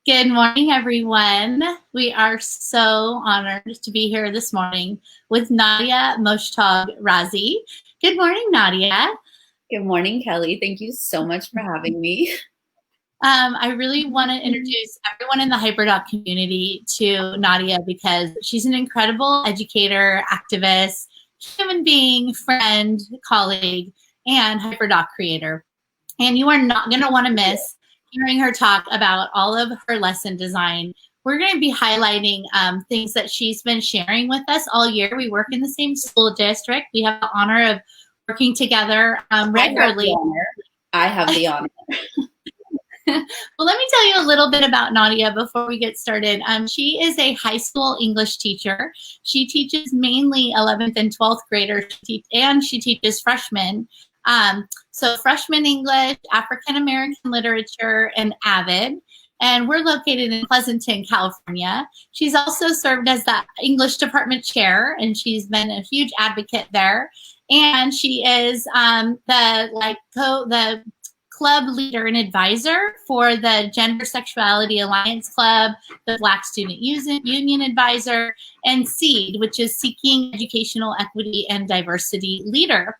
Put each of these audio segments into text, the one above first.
Good morning, everyone. We are so honored to be here this morning with Nadia Razi. Good morning, Nadia. Good morning, Kelly. Thank you so much for having me. I really want to introduce everyone in the HyperDoc community to Nadia because she's an incredible educator, activist, human being, friend, colleague, and HyperDoc creator. And you are not going to want to miss hearing her talk about all of her lesson design. We're going to be highlighting things that she's been sharing with us all year. We work in the same school district. We have the honor of working together regularly. I have the honor. Well, let me tell you a little bit about Nadia before we get started. She is a high school English teacher. She teaches mainly 11th and 12th graders, and she teaches freshmen. So freshman English, African American literature, and AVID. And we're located in Pleasanton, California. She's also served as the English department chair, and she's been a huge advocate there. And she is the club leader and advisor for the Gender Sexuality Alliance Club, the Black Student Union Advisor, and SEED, which is Seeking Educational Equity and Diversity Leader.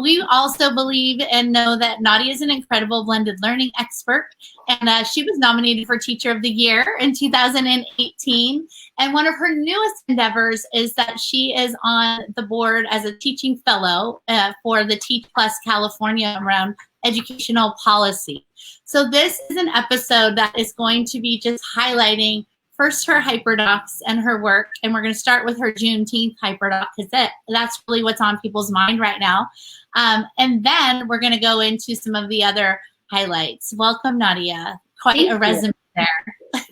We also believe and know that Nadia is an incredible blended learning expert, and she was nominated for Teacher of the Year in 2018. And one of her newest endeavors is that she is on the board as a teaching fellow for the Teach Plus California around educational policy. So this is an episode that is going to be just highlighting first her HyperDocs and her work, and we're going to start with her Juneteenth HyperDoc because that's really what's on people's mind right now. And then we're going to go into some of the other highlights. Welcome, Nadia. Quite a resume there.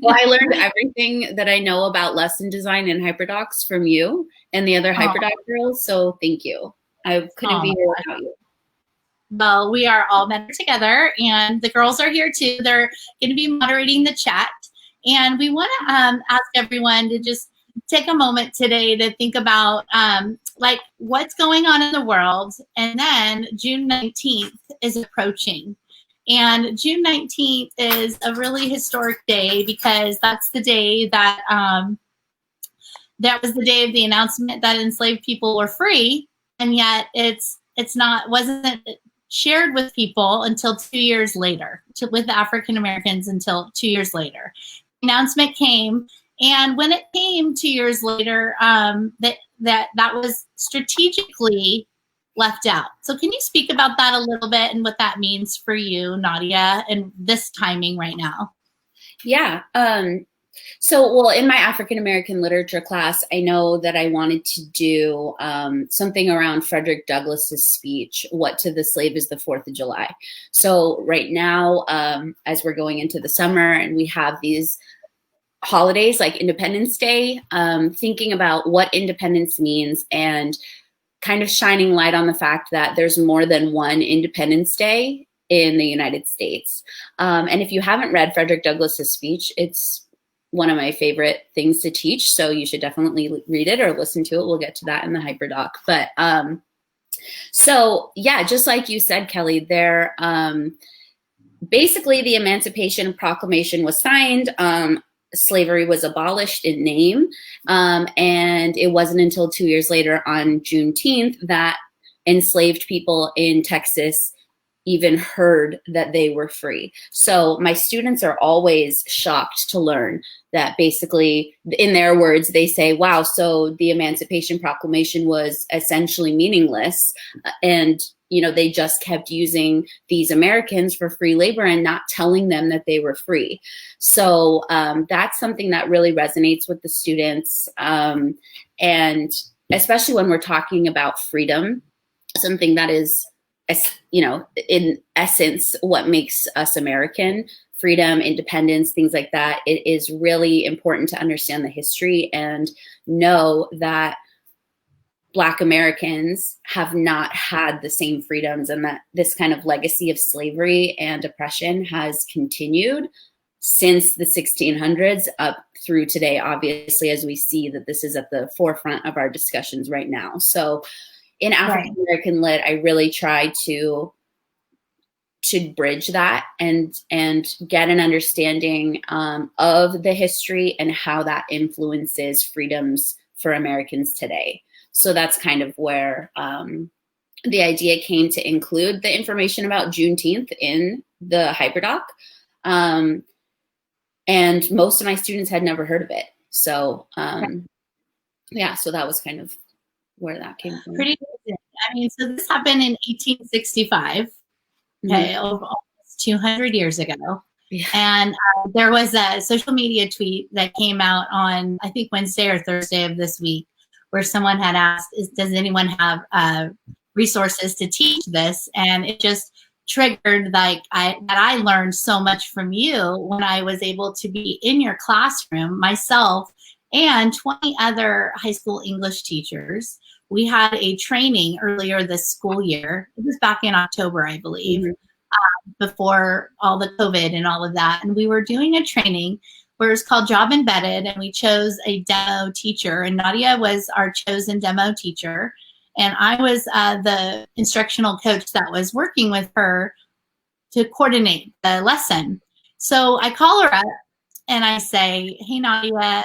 Well, I learned everything that I know about lesson design and HyperDocs from you and the other HyperDoc girls, so thank you. I couldn't be here without you. Well, we are all better together, and the girls are here too. They're going to be moderating the chat. And we want to ask everyone to just take a moment today to think about what's going on in the world. And then June 19th is approaching. And June 19th is a really historic day because that's the day that that was the day of the announcement that enslaved people were free. And yet wasn't shared with people until 2 years later, with African Americans until 2 years later. Announcement came, and when it came 2 years later, that was strategically left out. So can you speak about that a little bit and what that means for you, Nadia, and this timing right now? Yeah. So in my African American literature class, I know that I wanted to do something around Frederick Douglass's speech, "What to the slave is the 4th of July." So right now, as we're going into the summer and we have these holidays like Independence Day, thinking about what independence means and kind of shining light on the fact that there's more than one Independence Day in the United States. And if you haven't read Frederick Douglass's speech, it's one of my favorite things to teach. So you should definitely read it or listen to it. We'll get to that in the HyperDoc. But so yeah, just like you said, Kelly, there basically the Emancipation Proclamation was signed. Slavery was abolished in name. And it wasn't until 2 years later on Juneteenth that enslaved people in Texas even heard that they were free. So my students are always shocked to learn that basically, in their words, they say, wow, so the Emancipation Proclamation was essentially meaningless. And, they just kept using these Americans for free labor and not telling them that they were free. So that's something that really resonates with the students. And especially when we're talking about freedom, something that is, in essence, what makes us American, freedom, independence, things like that. It is really important to understand the history and know that Black Americans have not had the same freedoms, and that this kind of legacy of slavery and oppression has continued since the 1600s up through today, obviously, as we see that this is at the forefront of our discussions right now. So in African American Lit, I really try to to bridge that and get an understanding of the history and how that influences freedoms for Americans today. So that's kind of where the idea came to include the information about Juneteenth in the HyperDoc. And most of my students had never heard of it. So yeah, so that was kind of where that came from. Pretty amazing. I mean, so this happened in 1865, okay, over almost 200 years ago. Yeah. And there was a social media tweet that came out on, I think, Wednesday or Thursday of this week, where someone had asked, does anyone have resources to teach this? And it just triggered that I learned so much from you when I was able to be in your classroom, myself and 20 other high school English teachers. We had a training earlier this school year. It was back in October, I believe, before all the COVID and all of that. And we were doing a training where it's called Job Embedded, and we chose a demo teacher. And Nadia was our chosen demo teacher. And I was the instructional coach that was working with her to coordinate the lesson. So I call her up and I say, hey, Nadia,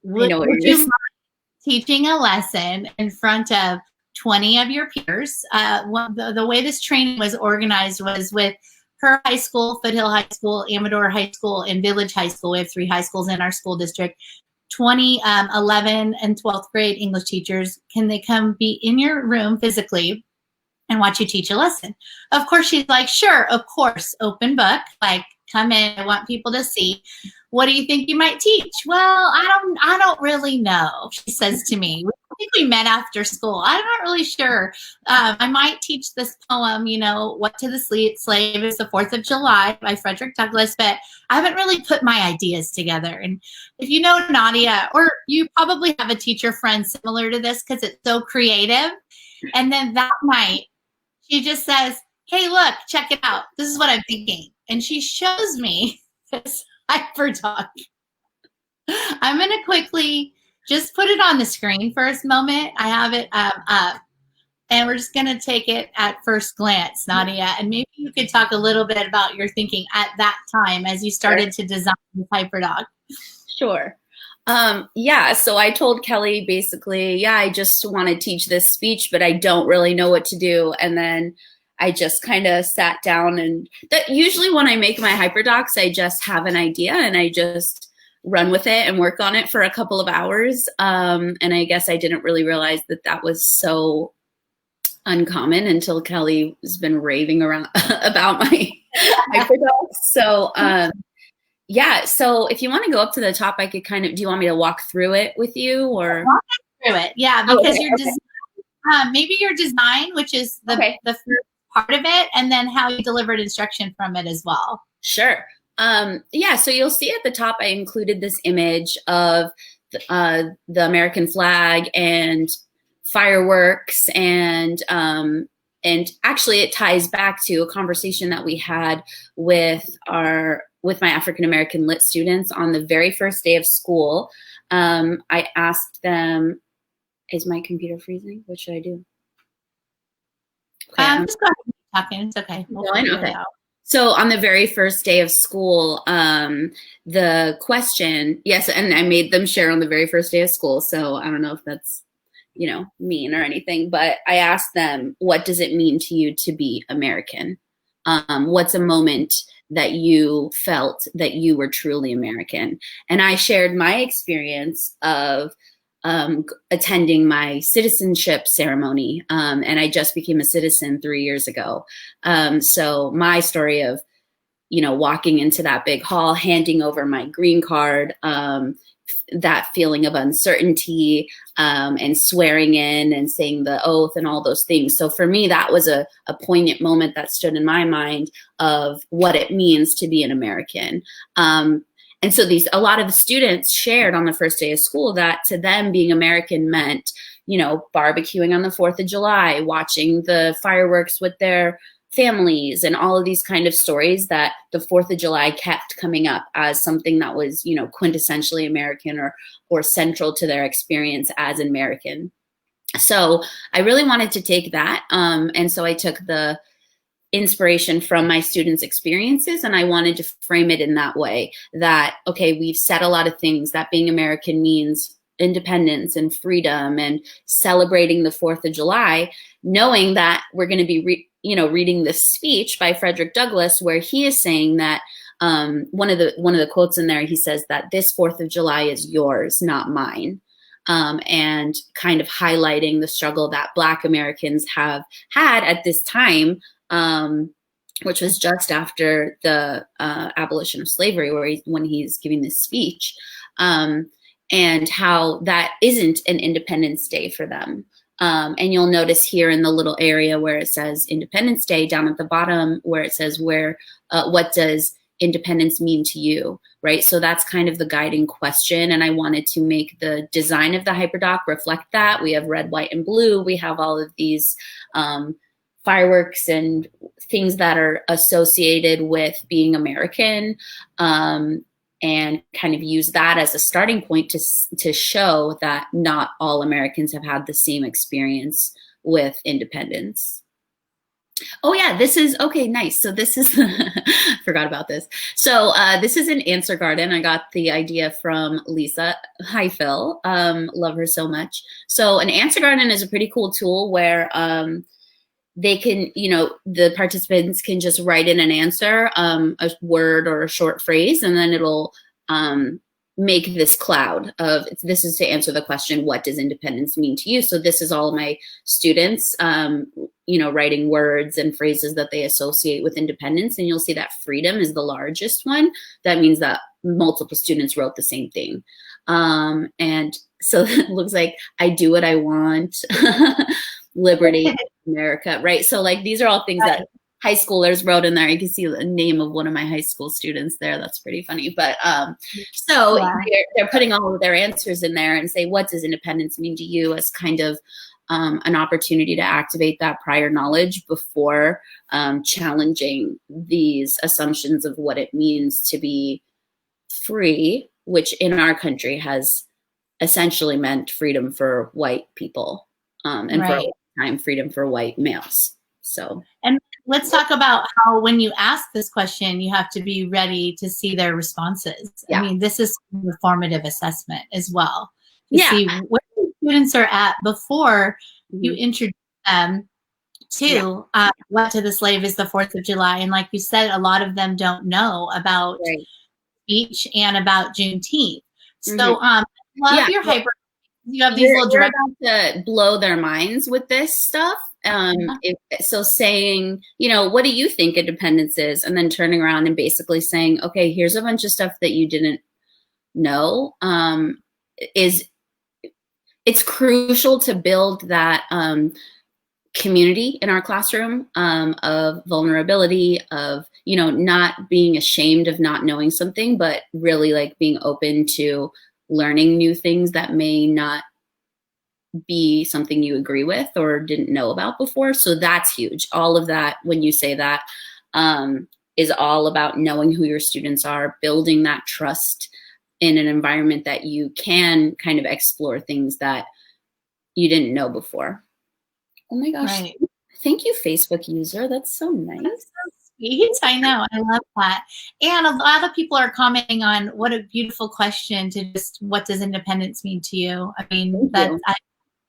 would you mind teaching a lesson in front of 20 of your peers? The way this training was organized was with her high school, Foothill High School, Amador High School, and Village High School. We have 3 high schools in our school district. 20, 11, and 12th grade English teachers, can they come be in your room physically and watch you teach a lesson? Of course, she's like, sure, of course, open book, like, come in, I want people to see. What do you think you might teach? Well, I don't really know, she says to me. I think we met after school. I'm not really sure. I might teach this poem, What to the Slave is the 4th of July by Frederick Douglass, but I haven't really put my ideas together. And if you know Nadia, or you probably have a teacher friend similar to this because it's so creative. And then that night, she just says, hey, look, check it out. This is what I'm thinking. And she shows me this HyperDoc. I'm going to quickly just put it on the screen for a moment. I have it up. And we're just going to take it at first glance, Nadia. And maybe you could talk a little bit about your thinking at that time as you started to design the HyperDoc. Sure. Yeah, so I told Kelly basically, I just want to teach this speech, but I don't really know what to do. And then I just kind of sat down, and that usually when I make my HyperDocs, I just have an idea and I just run with it and work on it for a couple of hours. And I guess I didn't really realize that that was so uncommon until Kelly has been raving around about my HyperDocs. So, yeah. So if you want to go up to the top, I could do you want me to walk through it with you or? Walk through it. Yeah. Because maybe your design, which is the first part of it, and then how you delivered instruction from it as well. Sure. Yeah, so you'll see at the top, I included this image of the American flag and fireworks, and actually it ties back to a conversation that we had with my African American lit students on the very first day of school. I asked them, is my computer freezing? What should I do? Okay, just go ahead and keep talking. It's okay. We'll figure it out. So on the very first day of school, the question, yes, and I made them share on the very first day of school. So I don't know if that's, mean or anything, but I asked them, what does it mean to you to be American? What's a moment that you felt that you were truly American? And I shared my experience of attending my citizenship ceremony. And I just became a citizen 3 years ago. So my story of, walking into that big hall, handing over my green card, that feeling of uncertainty, and swearing in and saying the oath and all those things. So for me, that was a poignant moment that stood in my mind of what it means to be an American. And so a lot of the students shared on the first day of school that to them being American meant, barbecuing on the 4th of July, watching the fireworks with their families, and all of these kind of stories that the 4th of July kept coming up as something that was, quintessentially American or central to their experience as an American. So I really wanted to take that. And so I took the inspiration from my students' experiences, and I wanted to frame it in that way, that, okay, we've said a lot of things, that being American means independence and freedom and celebrating the 4th of July, knowing that we're going to be reading this speech by Frederick Douglass, where he is saying that one of the quotes in there, he says that this 4th of July is yours, not mine. And kind of highlighting the struggle that Black Americans have had at this time, which was just after the abolition of slavery, when he's giving this speech, and how that isn't an Independence Day for them. And you'll notice here in the little area where it says Independence Day, down at the bottom where it says what does independence mean to you, right? So that's kind of the guiding question. And I wanted to make the design of the HyperDoc reflect that. We have red, white, and blue. We have all of these fireworks and things that are associated with being American, and kind of use that as a starting point to show that not all Americans have had the same experience with independence. Oh yeah, this is, okay, nice. So this is, forgot about this. So this is an answer garden. I got the idea from Lisa. Hi, Phil. Love her so much. So an answer garden is a pretty cool tool where they can, the participants can just write in an answer, a word or a short phrase, and then it'll make this cloud of, this is to answer the question, what does independence mean to you? So this is all of my students, writing words and phrases that they associate with independence. And you'll see that freedom is the largest one. That means that multiple students wrote the same thing. And so it looks like I do what I want, liberty, America, right? So like, these are all things that high schoolers wrote in there. You can see the name of one of my high school students there. That's pretty funny. But so they're putting all of their answers in there and say, what does independence mean to you, as kind of an opportunity to activate that prior knowledge before challenging these assumptions of what it means to be free, which in our country has essentially meant freedom for white people, and for a long time, freedom for white males. So, and let's talk about how, when you ask this question, you have to be ready to see their responses. I mean, this is a formative assessment as well, to see where the students are at before you introduce them to what to the slave is the 4th of July. And like you said, a lot of them don't know about speech and about Juneteenth. So love your hyper. You have these little direct. You're about to blow their minds with this stuff. So saying, what do you think independence is? And then turning around and basically saying, okay, here's a bunch of stuff that you didn't know. It's crucial to build that community in our classroom, of vulnerability, of, not being ashamed of not knowing something, but really like being open to learning new things that may not be something you agree with or didn't know about before. So that's huge. All of that, when you say that, is all about knowing who your students are, building that trust in an environment that you can kind of explore things that you didn't know before. Oh my gosh. Right. Thank you, Facebook user. That's so nice. That's so sweet. I know. I love that. And a lot of people are commenting on what a beautiful question to just, what does independence mean to you? I mean,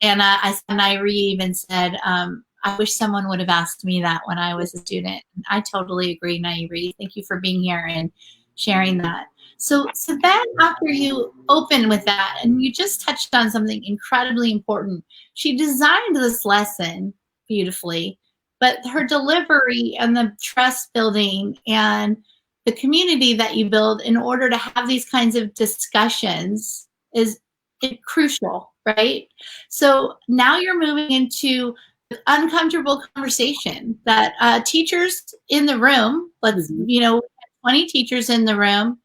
Nairi even said, I wish someone would have asked me that when I was a student. I totally agree, Nairi. Thank you for being here and sharing that. So then after you open with that, and you just touched on something incredibly important, she designed this lesson beautifully, but her delivery and the trust building and the community that you build in order to have these kinds of discussions is crucial, right? So now you're moving into uncomfortable conversation that teachers in the room, 20 teachers in the room,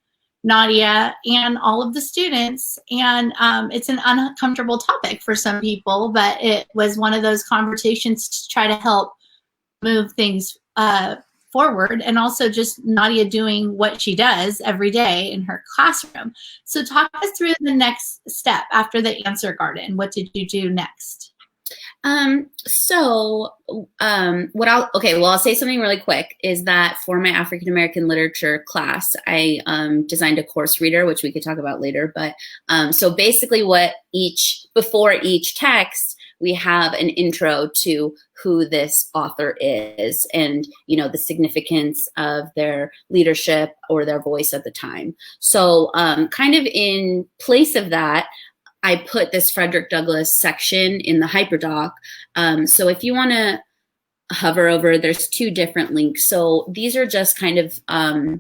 Nadia, and all of the students. And it's an uncomfortable topic for some people, but it was one of those conversations to try to help move things forward, and also just Nadia doing what she does every day in her classroom. So talk us through the next step after the answer garden. What did you do next? I'll say something really quick is that for my African American literature class, I designed a course reader, which we could talk about later. But so basically before each text, we have an intro to who this author is and, the significance of their leadership or their voice at the time. So kind of in place of that, I put this Frederick Douglass section in the HyperDoc. So if you want to hover over, there's 2 different links. So these are just kind of a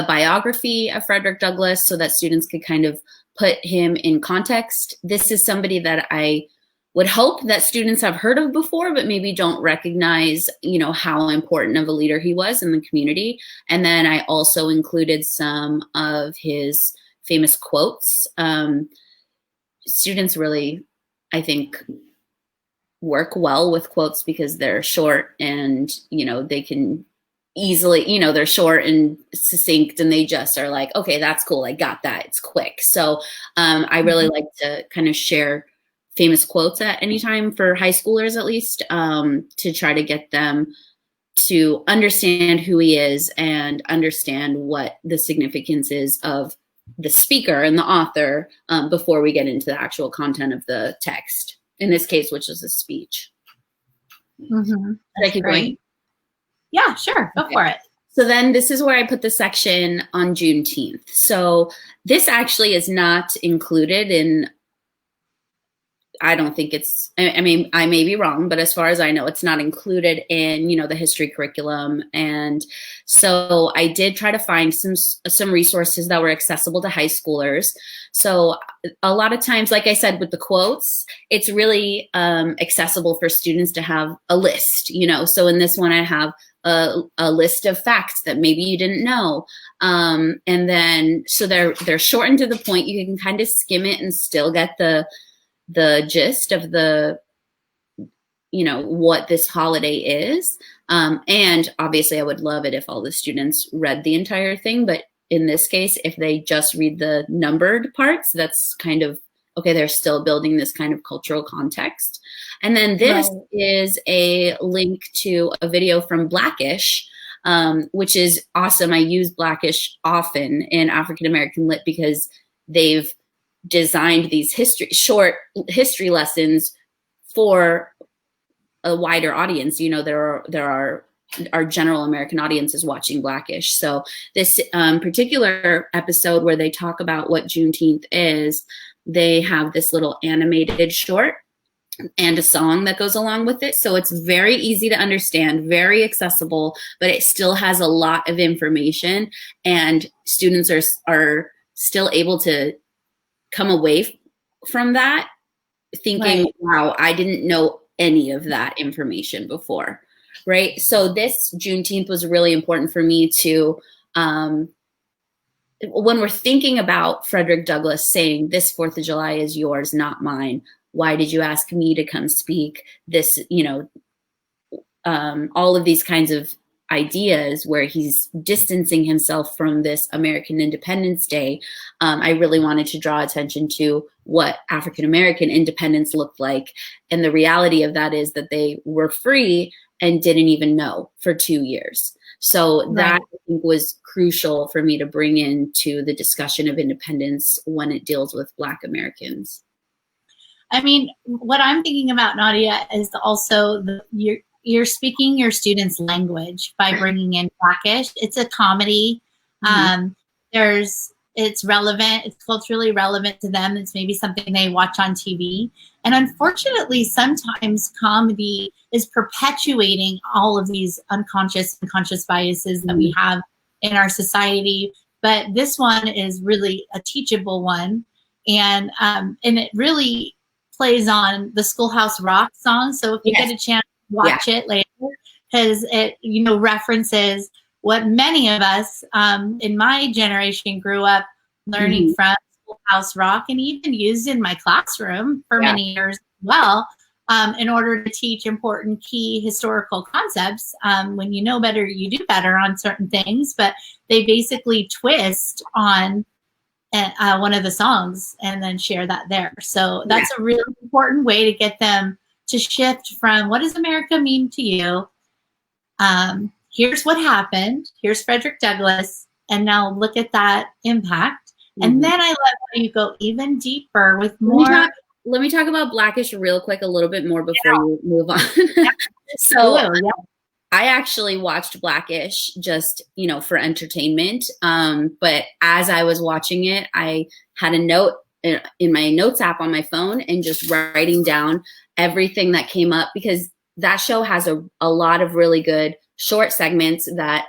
biography of Frederick Douglass so that students could kind of put him in context. This is somebody that I would hope that students have heard of before, but maybe don't recognize, how important of a leader he was in the community. And then I also included some of his famous quotes. Students really, I think, work well with quotes because they're short and, they can easily, they're short and succinct and they just are like, okay, that's cool. I got that. It's quick. So I really like to kind of share famous quotes at any time for high schoolers, at least, to try to get them to understand who he is and understand what the significance is of the speaker and the author before we get into the actual content of the text, in this case, which is a speech. That's great. Yeah, sure. Go for it. So then this is where I put the section on Juneteenth. So this actually is not included in, I don't think it's, I mean, I may be wrong, but as far as I know, it's not included in, the history curriculum. And so I did try to find some resources that were accessible to high schoolers. So a lot of times, like I said, with the quotes, it's really accessible for students to have a list, So in this one, I have a list of facts that maybe you didn't know. And then, so they're shortened to the point. You can kind of skim it and still get the gist of what this holiday is. And obviously I would love it if all the students read the entire thing, but in this case, if they just read the numbered parts, that's kind of, okay, they're still building this kind of cultural context. And then this is a link to a video from Blackish, which is awesome. I use Blackish often in African American Lit because they've designed these short history lessons for a wider audience. Our general American audience is watching Blackish. So this particular episode where they talk about what Juneteenth is, they have this little animated short and a song that goes along with it. So it's very easy to understand, very accessible, but it still has a lot of information, and students are still able to come away from that thinking, wow, I didn't know any of that information before, right? So this Juneteenth was really important for me to, when we're thinking about Frederick Douglass saying, this 4th of July is yours, not mine. Why did you ask me to come speak? This, all of these kinds of ideas where he's distancing himself from this American Independence Day. I really wanted to draw attention to what African American independence looked like. And the reality of that is that they were free and didn't even know for 2 years. So that I think was crucial for me to bring into the discussion of independence when it deals with Black Americans. I mean, what I'm thinking about, Nadia, is also you're speaking your students' language by bringing in Blackish. It's a comedy. It's relevant. It's culturally relevant to them. It's maybe something they watch on TV. And unfortunately, sometimes comedy is perpetuating all of these unconscious biases that we have in our society. But this one is really a teachable one. And it really plays on the Schoolhouse Rock song. So if you get a chance, watch it later, because it, references what many of us in my generation grew up learning from Schoolhouse Rock, and even used in my classroom for many years as well, in order to teach important key historical concepts. When you know better, you do better on certain things, but they basically twist on one of the songs and then share that there. So that's a really important way to get them to shift from what does America mean to you? Here's what happened. Here's Frederick Douglass. And now look at that impact. And then I love how you go even deeper with more. Let me talk about Blackish real quick, a little bit more before you move on. So I actually watched Blackish just, for entertainment. But as I was watching it, I had a note in my notes app on my phone and just writing down everything that came up, because that show has a lot of really good short segments that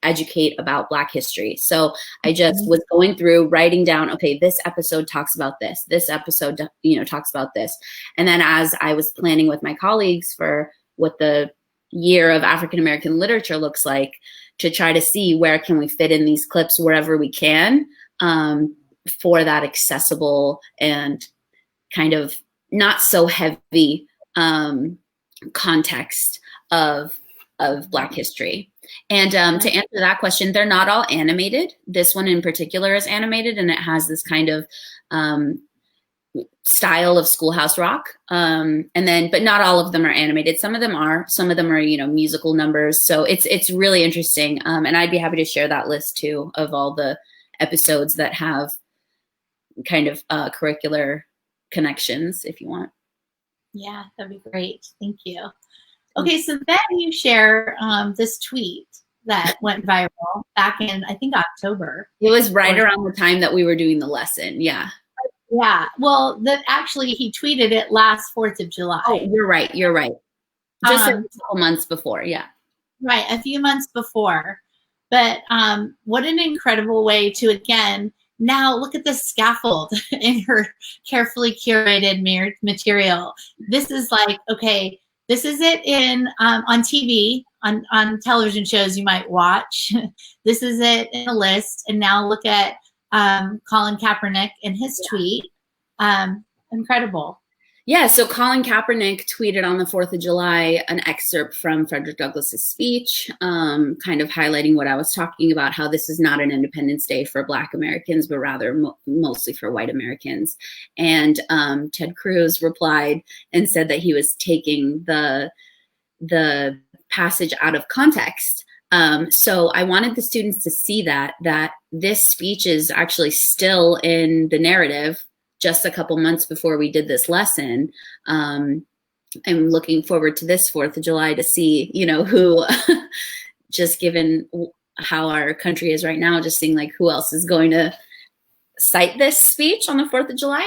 educate about Black history. So I just was going through, writing down, okay, this episode talks about this. This episode, talks about this. And then as I was planning with my colleagues for what the year of African American literature looks like, to try to see where can we fit in these clips wherever we can, for that accessible and kind of not so heavy context of Black history. And to answer that question, they're not all animated. This one in particular is animated, and it has this kind of style of Schoolhouse Rock. But not all of them are animated. Some of them are. Some of them are, musical numbers. So it's really interesting. And I'd be happy to share that list too of all the episodes that have kind of curricular connections, if you want. Yeah, that'd be great. Thank you. Okay, so then you share this tweet that went viral back in, I think, October. It was right around the time that we were doing the lesson. Yeah. Yeah. Well, actually, he tweeted it last 4th of July. Oh, you're right. Just a couple months before. Yeah. Right. A few months before. But what an incredible way to, again, now look at the scaffold in her carefully curated material. This is like, okay, this is it on TV, on television shows you might watch. This is it in a list. And now look at Colin Kaepernick and his tweet. Incredible. Yeah, so Colin Kaepernick tweeted on the 4th of July an excerpt from Frederick Douglass's speech, kind of highlighting what I was talking about, how this is not an Independence Day for Black Americans, but rather mostly for white Americans. And Ted Cruz replied and said that he was taking the passage out of context. So I wanted the students to see that this speech is actually still in the narrative just a couple months before we did this lesson. I'm looking forward to this 4th of July to see, who, just given how our country is right now, just seeing like who else is going to cite this speech on the 4th of July.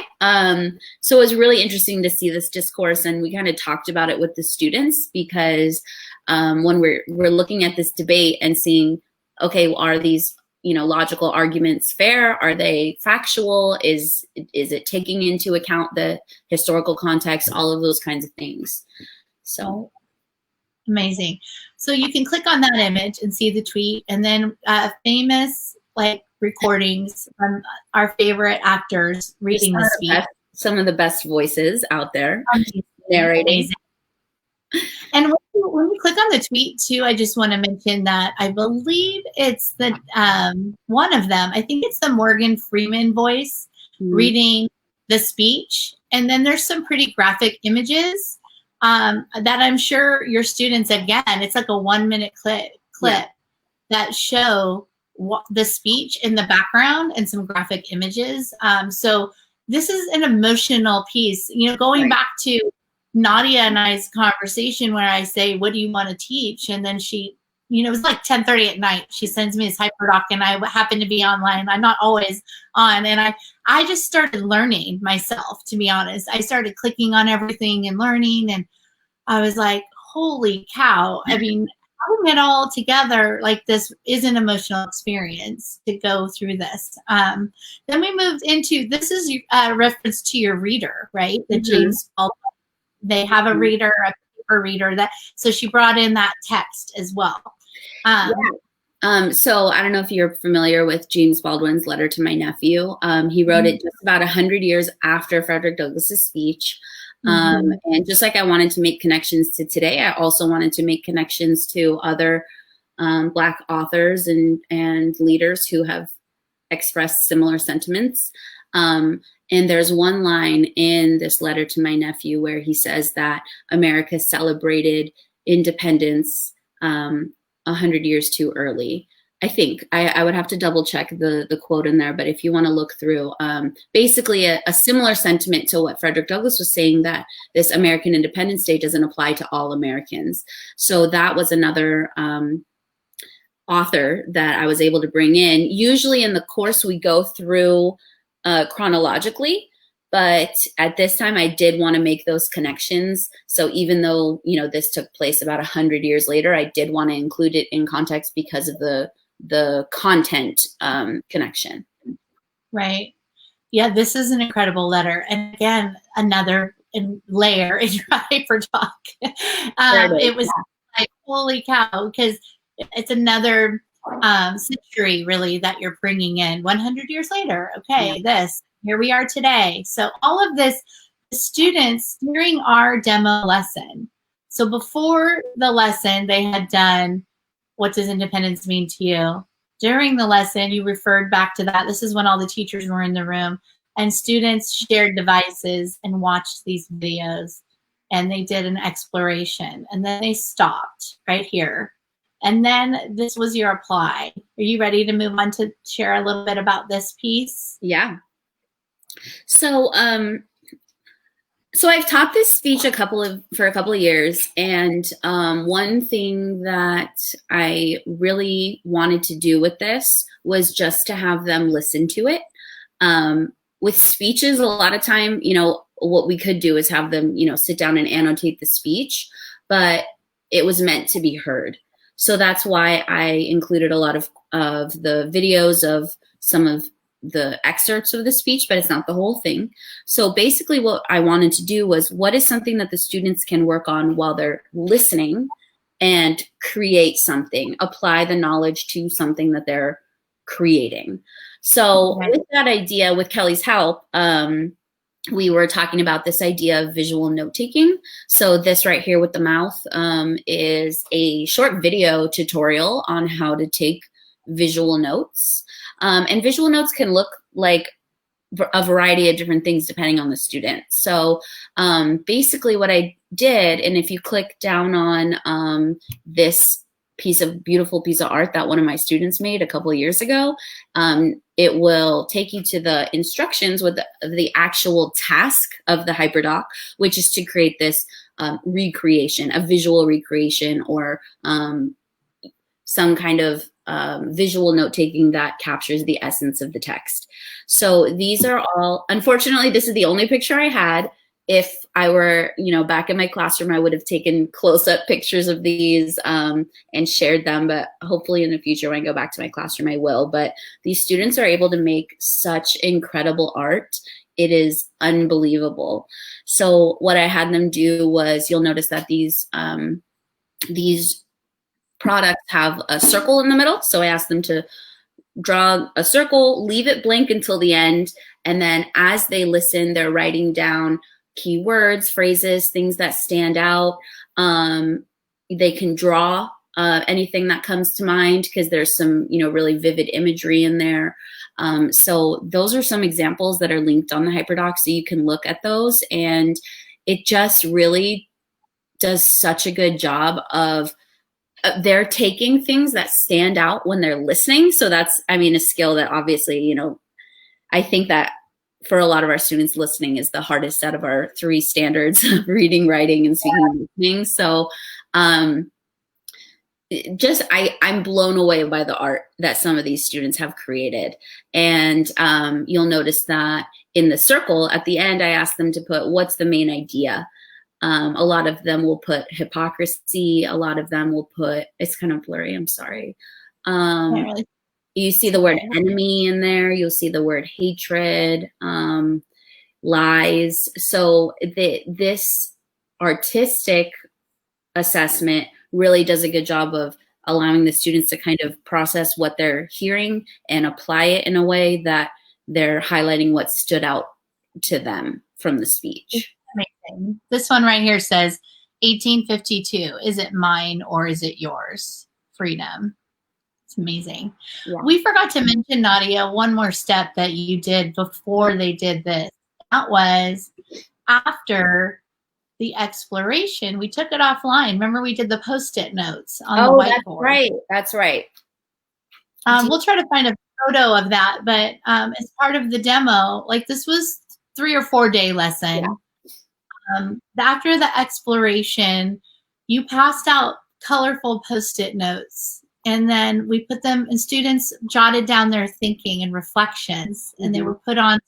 So it was really interesting to see this discourse, and we kind of talked about it with the students, because when we're looking at this debate and seeing, okay, are these logical arguments fair? Are they factual? Is it taking into account the historical context? All of those kinds of things. So amazing. So you can click on that image and see the tweet, and then famous recordings from our favorite actors reading the speech. Some of the best voices out there narrating. Amazing. And when you click on the tweet too, I just want to mention that I believe it's the one of them. I think it's the Morgan Freeman voice reading the speech, and then there's some pretty graphic images that I'm sure your students, again, it's like a 1-minute clip that show the speech in the background and some graphic images. So this is an emotional piece. Going back to Nadia and I's conversation where I say, what do you want to teach? And then she, it was like 10:30 at night. She sends me this HyperDoc, and I happen to be online. I'm not always on. And I just started learning myself, to be honest. I started clicking on everything and learning. And I was like, holy cow. I mean, having it all together like this is an emotional experience to go through this. Then we moved into, this is a reference to your reader, right? The James Baldwin. They have a reader, a paper reader, so she brought in that text as well. So I don't know if you're familiar with James Baldwin's letter to my nephew. He wrote it just about 100 years after Frederick Douglass's speech. And just like I wanted to make connections to today, I also wanted to make connections to other Black authors and leaders who have expressed similar sentiments. And there's one line in this letter to my nephew where he says that America celebrated independence 100 years too early. I think I would have to double check the quote in there, but if you want to look through, basically a similar sentiment to what Frederick Douglass was saying, that this American Independence Day doesn't apply to all Americans. So that was another author that I was able to bring in. Usually in the course we go through chronologically, but at this time I did want to make those connections. So even though, you know, this took place about 100 years later, I did want to include it in context because of the content connection. Right. Yeah, this is an incredible letter. And again, another layer in your HyperDoc. It was like, holy cow, because it's another century really that you're bringing in 100 years later. Okay, here we are today. So all of this, the students during our demo lesson. So before the lesson, they had done, what does independence mean to you? During the lesson, you referred back to that. This is when all the teachers were in the room, and students shared devices and watched these videos, and they did an exploration, and then they stopped right here. And then this was your apply. Are you ready to move on to share a little bit about this piece? Yeah. So, so I've taught this speech for a couple of years, and one thing that I really wanted to do with this was just to have them listen to it. With speeches, a lot of time, you know, what we could do is have them, you know, sit down and annotate the speech, but it was meant to be heard. So that's why I included a lot of the videos of some of the excerpts of the speech, but it's not the whole thing. So basically what I wanted to do was, what is something that the students can work on while they're listening and create something, apply the knowledge to something that they're creating. So with that idea, with Kelly's help, we were talking about this idea of visual note-taking. So this right here with the mouth is a short video tutorial on how to take visual notes. And visual notes can look like a variety of different things depending on the student. So basically what I did, and if you click down on this beautiful piece of art that one of my students made a couple of years ago, it will take you to the instructions with the actual task of the HyperDoc, which is to create this recreation, a visual recreation, or some kind of visual note-taking that captures the essence of the text. So these are all, unfortunately, this is the only picture I had. If I were, you know, back in my classroom, I would have taken close-up pictures of these and shared them, but hopefully in the future when I go back to my classroom, I will. But these students are able to make such incredible art. It is unbelievable. So what I had them do was, you'll notice that these products have a circle in the middle. So I asked them to draw a circle, leave it blank until the end, and then as they listen, they're writing down keywords, phrases, things that stand out. They can draw anything that comes to mind, because there's some, you know, really vivid imagery in there. So those are some examples that are linked on the HyperDoc, so you can look at those, and it just really does such a good job of they're taking things that stand out when they're listening. So that's, I mean, a skill that obviously, you know, I think that for a lot of our students, listening is the hardest out of our 3 standards of reading, writing, and speaking and listening. So I'm blown away by the art that some of these students have created. And you'll notice that in the circle at the end, I asked them to put, what's the main idea? A lot of them will put hypocrisy. A lot of them will put, it's kind of blurry, I'm sorry. You see the word enemy in there. You'll see the word hatred, lies. So this artistic assessment really does a good job of allowing the students to kind of process what they're hearing and apply it in a way that they're highlighting what stood out to them from the speech. Amazing. This one right here says 1852. Is it mine or is it yours? Freedom. It's amazing. Yeah. We forgot to mention, Nadia, one more step that you did before they did this. that was after the exploration, we took it offline. Remember, we did the Post-it notes on the whiteboard. That's right. We'll try to find a photo of that, but as part of the demo, like this was 3 or 4 day lesson. Yeah. After the exploration, you passed out colorful Post-it notes, and then we put them, and students jotted down their thinking and reflections, and they were put on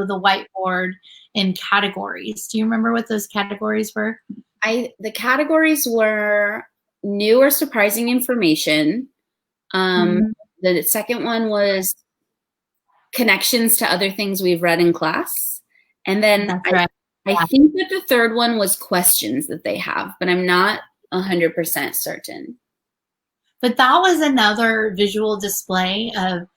the whiteboard in categories. Do you remember what those categories were? The categories were new or surprising information. The second one was connections to other things we've read in class. And then I think that the third one was questions that they have, but I'm not 100% certain. But that was another visual display of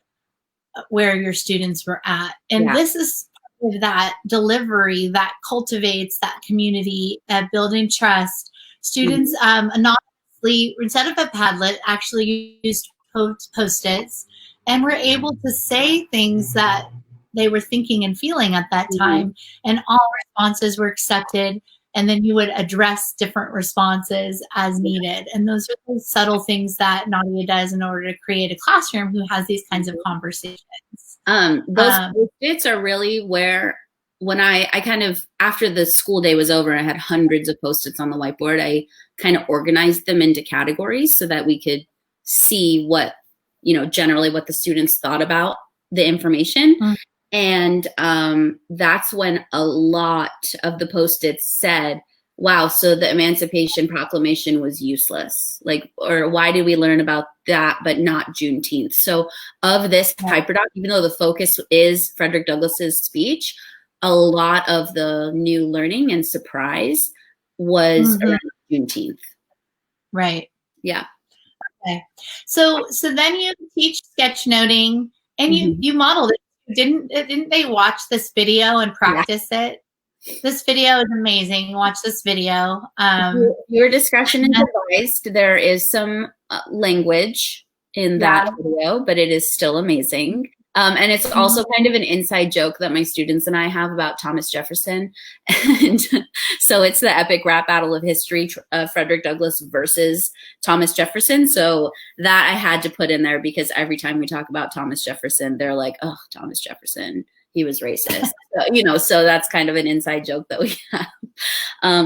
where your students were at. And this is part of that delivery that cultivates that community, building trust. Students anonymously, instead of a Padlet, actually used Post-its, and were able to say things that they were thinking and feeling at that time, and all responses were accepted, and then you would address different responses as needed. And those are the subtle things that Nadia does in order to create a classroom who has these kinds of conversations. Those Post-its are really where, when I kind of, after the school day was over, I had hundreds of Post-its on the whiteboard. I kind of organized them into categories so that we could see what, generally what the students thought about the information. And that's when a lot of the Post-its said, wow, so the Emancipation Proclamation was useless. Like, or why did we learn about that but not Juneteenth? So of this HyperDoc, even though the focus is Frederick Douglass's speech, a lot of the new learning and surprise was around Juneteenth. Right. Yeah. Okay. So then you teach sketchnoting, and you modeled it. Didn't they watch this video and practice it? This video is amazing. Watch this video. Your discretion is advised. There is some language in that video, but it is still amazing. And it's also kind of an inside joke that my students and I have about Thomas Jefferson. And so it's the epic rap battle of history, Frederick Douglass versus Thomas Jefferson. So that I had to put in there because every time we talk about Thomas Jefferson, they're like, oh, Thomas Jefferson, he was racist. So, so that's kind of an inside joke that we have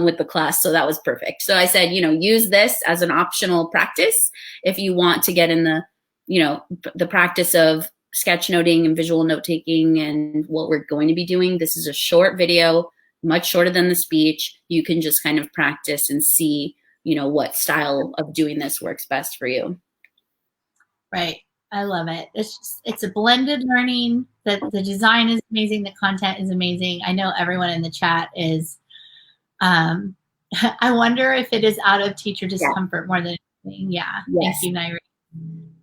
with the class. So that was perfect. So I said, use this as an optional practice if you want to get in the practice of sketchnoting and visual note taking and what we're going to be doing. This is a short video, much shorter than the speech. You can just kind of practice and see, what style of doing this works best for you. Right. I love it. It's a blended learning. The design is amazing. The content is amazing. I know everyone in the chat is, I wonder if it is out of teacher discomfort more than anything. Yeah. Yes. Thank you, Naira.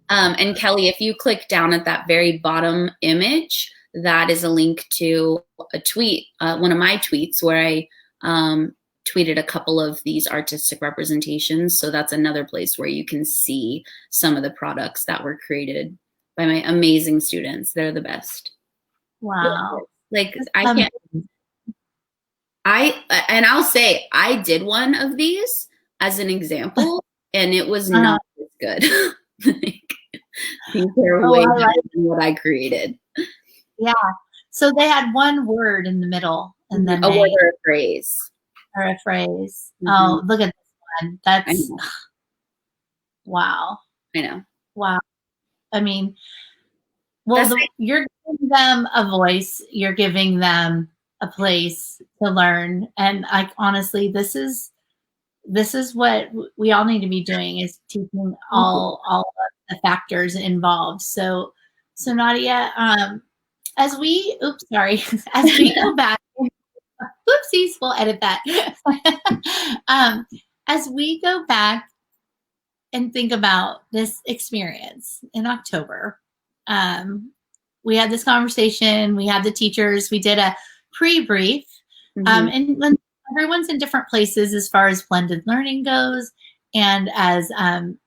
And Kelly, if you click down at that very bottom image, that is a link to a tweet, one of my tweets where I tweeted a couple of these artistic representations. So that's another place where you can see some of the products that were created by my amazing students. They're the best. Wow. Like I'll say I did one of these as an example and it was not as good. They're way better than what I created. Yeah. So they had one word in the middle, and then a word or a phrase. Oh, look at this one. That's wow. I know. Wow. I mean, you're giving them a voice. You're giving them a place to learn, and honestly, this is what we all need to be doing, is teaching all of the factors involved. So Nadia, as we go back, oopsies, we'll edit that. As we go back and think about this experience in October, we had this conversation, we had the teachers, we did a pre-brief, and when everyone's in different places as far as blended learning goes, and as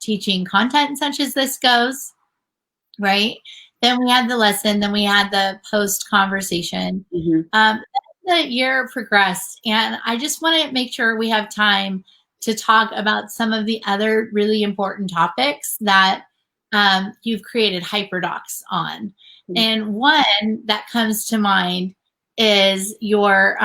teaching content such as this goes, right? Then we had the lesson, then we had the post conversation. The the year progressed, and I just want to make sure we have time to talk about some of the other really important topics that you've created HyperDocs on. And one that comes to mind is your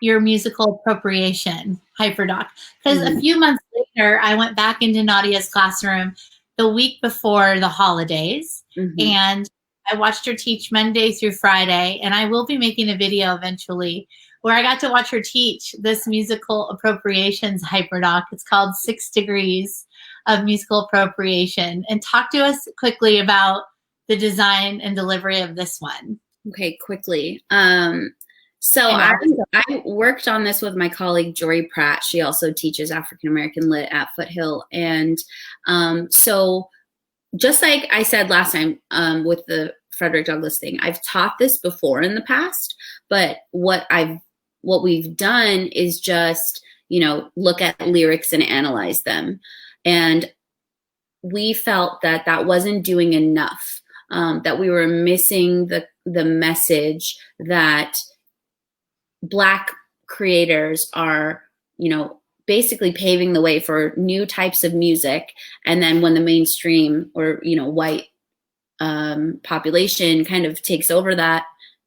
musical appropriation HyperDoc. Because a few months later, I went back into Nadia's classroom the week before the holidays, and I watched her teach Monday through Friday, and I will be making a video eventually where I got to watch her teach this musical appropriations HyperDoc. It's called 6 Degrees of Musical Appropriation. And talk to us quickly about the design and delivery of this one. Okay, quickly. So I worked on this with my colleague, Jory Pratt. She also teaches African American Lit at Foothill. And so just like I said last time with the Frederick Douglass thing, I've taught this before in the past, but what we've done is just, look at lyrics and analyze them. And we felt that that wasn't doing enough, that we were missing the message that Black creators are, basically paving the way for new types of music. And then when the mainstream or, white population kind of takes over that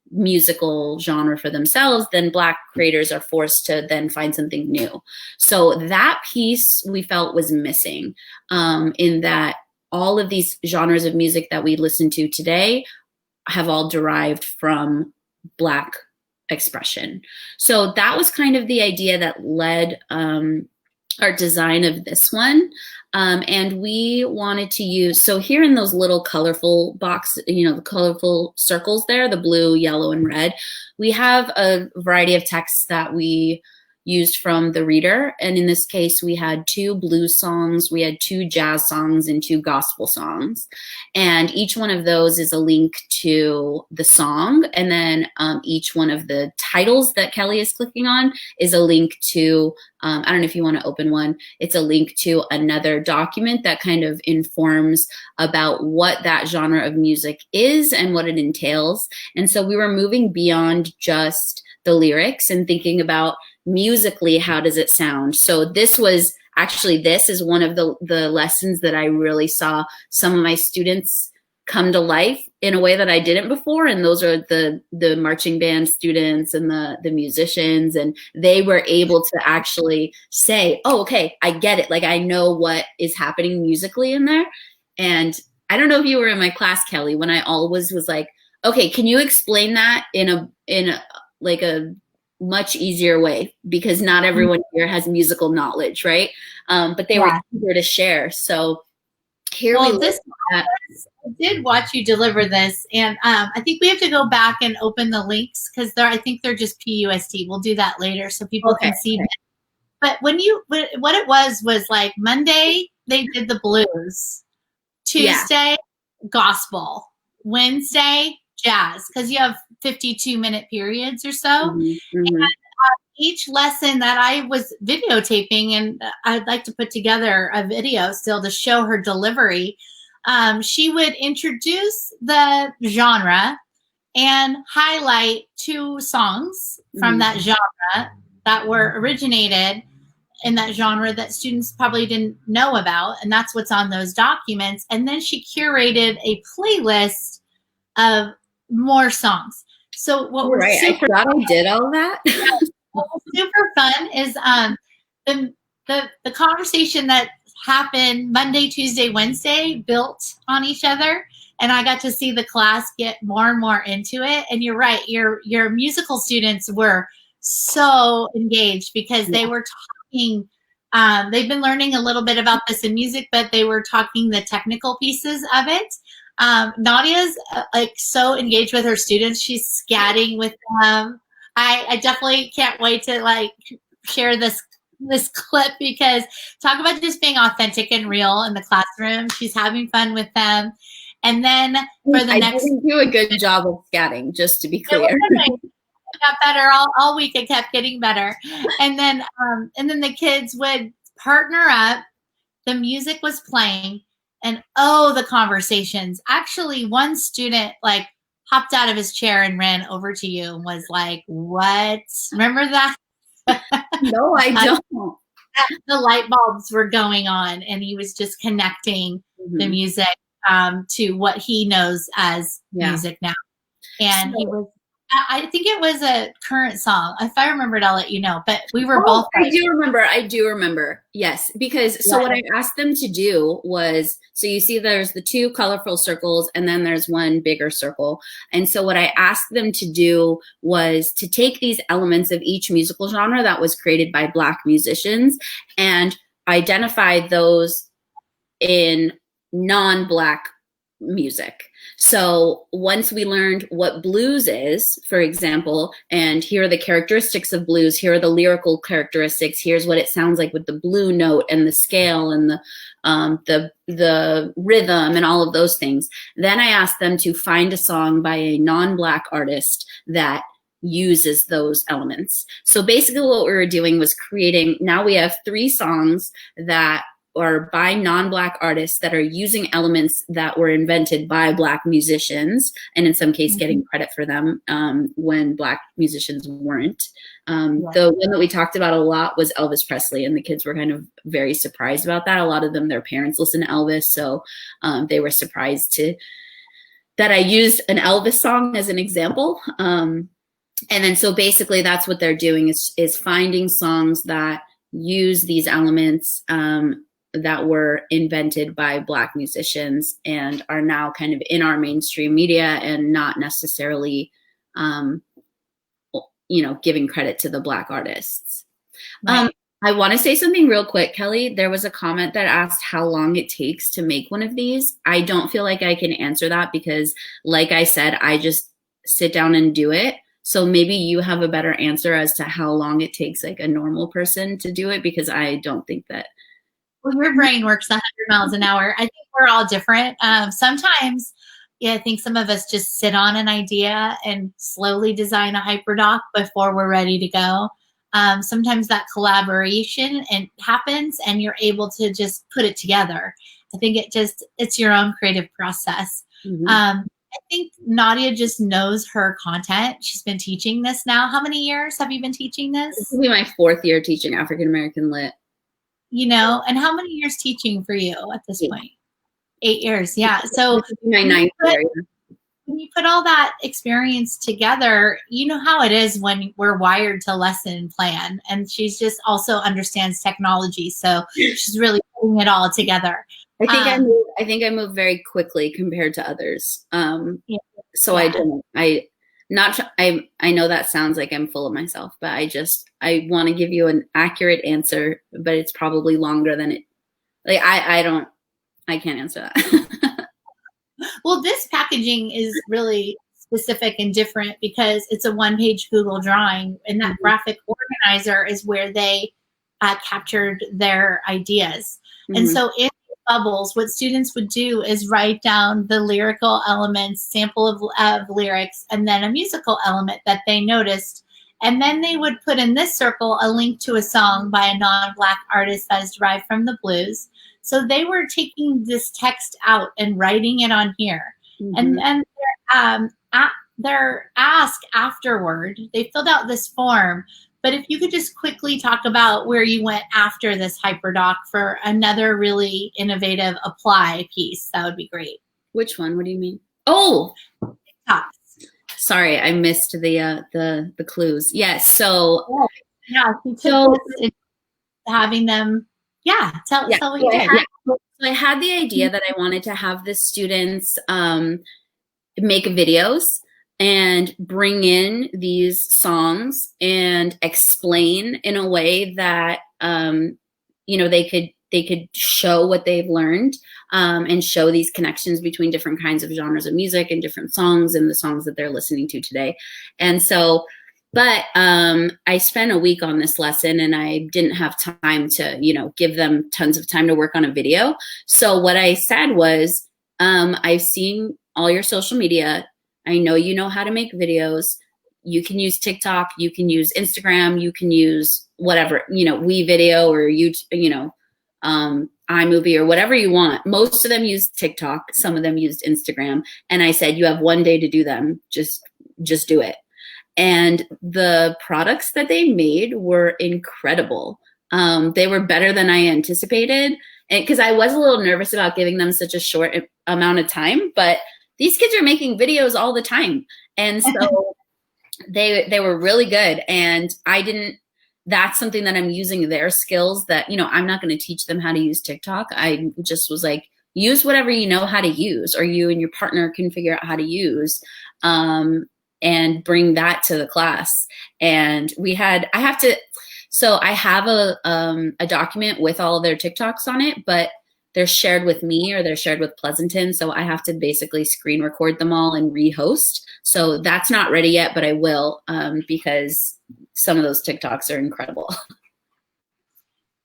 musical genre for themselves, then Black creators are forced to then find something new. So that piece we felt was missing, in that all of these genres of music that we listen to today have all derived from Black expression. So that was kind of the idea that led our design of this one. And we wanted to use, so here in those little colorful box, the colorful circles there, the blue, yellow, and red, we have a variety of texts that we used from the reader. And in this case, we had 2 blues songs, we had 2 jazz songs, and 2 gospel songs. And each one of those is a link to the song. And then each one of the titles that Kelly is clicking on is a link to, I don't know if you want to open one, it's a link to another document that kind of informs about what that genre of music is and what it entails. And so we were moving beyond just the lyrics and thinking about musically, how does it sound? So this is one of the lessons that I really saw some of my students come to life in a way that I didn't before. And those are the marching band students and the musicians. And they were able to actually say, oh, okay, I get it. Like, I know what is happening musically in there. And I don't know if you were in my class, Kelly, when I always was like, okay, can you explain that in a much easier way, because not everyone here has musical knowledge, right? But they were eager to share. So here I did watch you deliver this, and I think we have to go back and open the links because I think they're just PUST. We'll do that later so people can see them. But what it was like Monday they did the blues, Tuesday gospel, Wednesday jazz, because you have 52-minute periods or so. And each lesson that I was videotaping, and I'd like to put together a video still to show her delivery, she would introduce the genre and highlight 2 songs from that genre that were originated in that genre that students probably didn't know about. And that's what's on those documents. And then she curated a playlist of more songs. So what we're I forgot I did all that. What was super fun is the conversation that happened Monday, Tuesday, Wednesday built on each other, and I got to see the class get more and more into it. And you're right, your musical students were so engaged because they were talking. They've been learning a little bit about this in music, but they were talking the technical pieces of it. Nadia's so engaged with her students. She's scatting with them. I definitely can't wait to share this clip, because talk about just being authentic and real in the classroom. She's having fun with them. And then for the I didn't do a good job of scatting, just to be clear. It got better all week. It kept getting better. And then the kids would partner up. The music was playing. And the conversations. Actually, one student hopped out of his chair and ran over to you and was like, what? Remember that? No, I don't. The light bulbs were going on, and he was just connecting the music to what he knows as music now. And he was, I think it was a current song. If I remembered, I'll let you know. But we were both. I do remember. Yes. Because so what I asked them to do was, so you see there's the two colorful circles and then there's one bigger circle. And so what I asked them to do was to take these elements of each musical genre that was created by Black musicians and identify those in non-Black music. So once we learned what blues is, for example, and here are the characteristics of blues, here are the lyrical characteristics, here's what it sounds like with the blue note and the scale and the rhythm and all of those things. Then I asked them to find a song by a non-Black artist that uses those elements. So basically what we were doing was creating, now we have 3 songs that or by non-Black artists that are using elements that were invented by Black musicians, and in some case getting credit for them when Black musicians weren't. The one that we talked about a lot was Elvis Presley, and the kids were kind of very surprised about that. A lot of them, their parents listen to Elvis, so they were surprised that I used an Elvis song as an example. And then so basically that's what they're doing is finding songs that use these elements that were invented by Black musicians and are now kind of in our mainstream media and not necessarily, giving credit to the Black artists. Right. I want to say something real quick, Kelly. There was a comment that asked how long it takes to make one of these. I don't feel like I can answer that because, like I said, I just sit down and do it. So maybe you have a better answer as to how long it takes like a normal person to do it, because I don't think that. Well, your brain works 100 miles an hour. I think we're all different. Sometimes, I think some of us just sit on an idea and slowly design a HyperDoc before we're ready to go. Sometimes that collaboration happens and you're able to just put it together. I think it's your own creative process. Mm-hmm. I think Nadia just knows her content. She's been teaching this now. How many years have you been teaching this? This will be my 4th year teaching African American Lit. And how many years teaching for you at this point? 8 years. Yeah. So my 9th year. When you put all that experience together, you know how it is when we're wired to lesson plan. And she's just also understands technology. So she's really putting it all together. I think I move very quickly compared to others. So I don't. I know that sounds like I'm full of myself, but I want to give you an accurate answer, but it's probably longer than it. Like I can't answer that. Well, this packaging is really specific and different because it's a 1-page Google drawing, and that graphic organizer is where they captured their ideas. Mm-hmm. And so in bubbles, what students would do is write down the lyrical elements, sample of lyrics, and then a musical element that they noticed. And then they would put in this circle a link to a song by a non-Black artist that is derived from the blues. So they were taking this text out and writing it on here. Mm-hmm. And their ask afterward, they filled out this form. But if you could just quickly talk about where you went after this HyperDoc for another really innovative apply piece, that would be great. Which one? What do you mean? Oh, TikToks. Sorry, I missed the clues. Yes. So having them. Yeah. Tell what you did. So I had the idea that I wanted to have the students make videos and bring in these songs and explain in a way that they could show what they've learned and show these connections between different kinds of genres of music and different songs and the songs that they're listening to today. And so, but I spent a week on this lesson and I didn't have time to, give them tons of time to work on a video. So what I said was, I've seen all your social media. I know you know how to make videos. You can use TikTok, you can use Instagram, you can use whatever, WeVideo or YouTube, iMovie or whatever you want. Most of them used TikTok. Some of them used Instagram. And I said, you have one day to do them. Just do it. And the products that they made were incredible. They were better than I anticipated. And because I was a little nervous about giving them such a short amount of time, but these kids are making videos all the time. And so they were really good. And that's something that I'm using their skills that, I'm not going to teach them how to use TikTok. I just was like, use whatever you know how to use, or you and your partner can figure out how to use, and bring that to the class. And I have a document with all of their TikToks on it, but they're shared with me or they're shared with Pleasanton. So I have to basically screen record them all and rehost. So that's not ready yet, but I will, because some of those TikToks are incredible.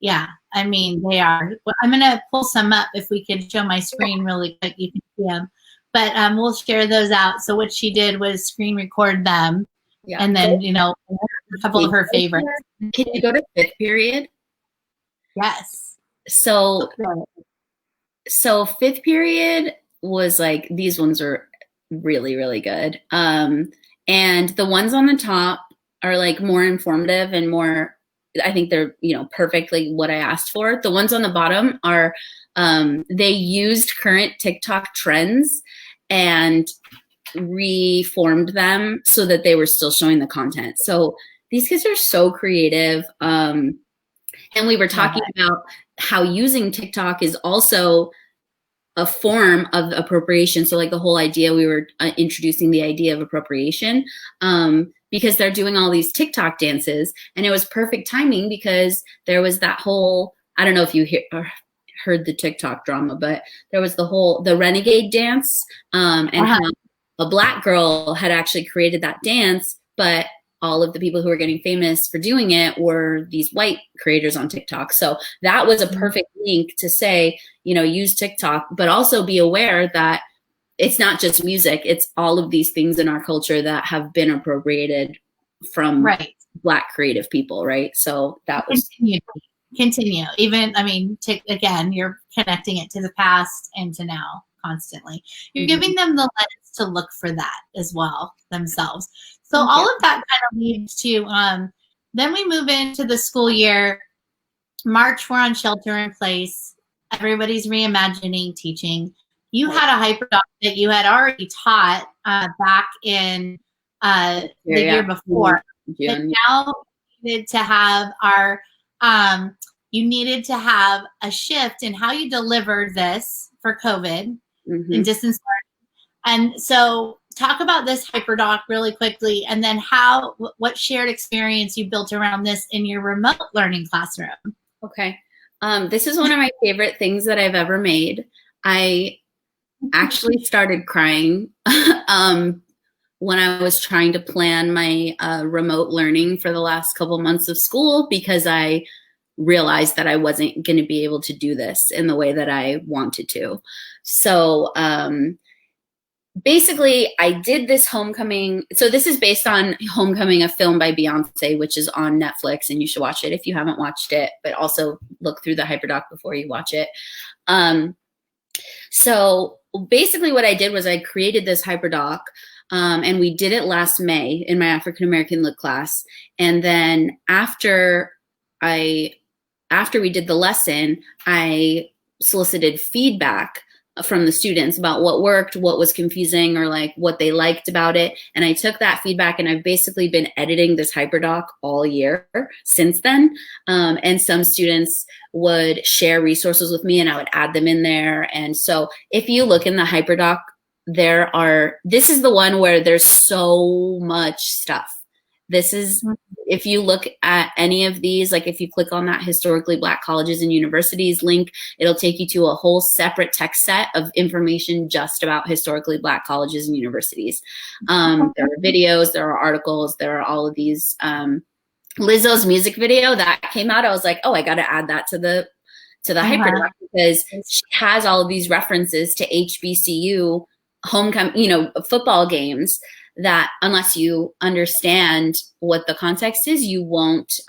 Yeah, I mean, they are. Well, I'm going to pull some up. If we could show my screen really quick, you can see them. But we'll share those out. So what she did was screen record them. Yeah. And then, a couple of her favorites. Can you go to 5th period? Yes. So 5th period was like, these ones are really, really good. And the ones on the top are like more informative and more, I think they're, perfectly what I asked for. The ones on the bottom are, they used current TikTok trends and reformed them so that they were still showing the content. So these kids are so creative. And we were talking about how using TikTok is also a form of appropriation. So like the whole idea, we were introducing the idea of appropriation, because they're doing all these TikTok dances, and it was perfect timing because there was that whole, I don't know if you heard the TikTok drama, but there was the renegade dance, and how a Black girl had actually created that dance, but all of the people who were getting famous for doing it were these white creators on TikTok. So that was a perfect link to say, use TikTok, but also be aware that it's not just music. It's all of these things in our culture that have been appropriated from Black creative people, right? So that was... Continue. Even, again, you're connecting it to the past and to now constantly. You're giving them the lens to look for that as well themselves. So all of that kind of leads to, then we move into the school year. March, we're on shelter in place. Everybody's reimagining teaching. You had a HyperDoc that you had already taught back in the year before. But now you needed to have you needed to have a shift in how you delivered this for COVID and distance learning. And so talk about this HyperDoc really quickly, and then what shared experience you built around this in your remote learning classroom. Okay. This is one of my favorite things that I've ever made. I actually started crying when I was trying to plan my remote learning for the last couple months of school, because I realized that I wasn't going to be able to do this in the way that I wanted to. So basically, I did this homecoming. So this is based on Homecoming, a film by Beyonce, which is on Netflix, and you should watch it if you haven't watched it, but also look through the HyperDoc before you watch it. So basically what I did was I created this HyperDoc, and we did it last May in my African American Lit class. And then after we did the lesson, I solicited feedback from the students about what worked, what was confusing, or like what they liked about it. And I took that feedback, and I've basically been editing this HyperDoc all year since then. And some students would share resources with me, and I would add them in there. And so if you look in the HyperDoc, this is the one where there's so much stuff. This is, if you look at any of these, like if you click on that historically Black colleges and universities link, it'll take you to a whole separate text set of information just about historically Black colleges and universities. There are videos, there are articles, there are all of these. Lizzo's music video that came out, I was like, oh, I got to add that to the HyperDoc, because she has all of these references to HBCU homecoming, football games, that unless you understand what the context is, you won't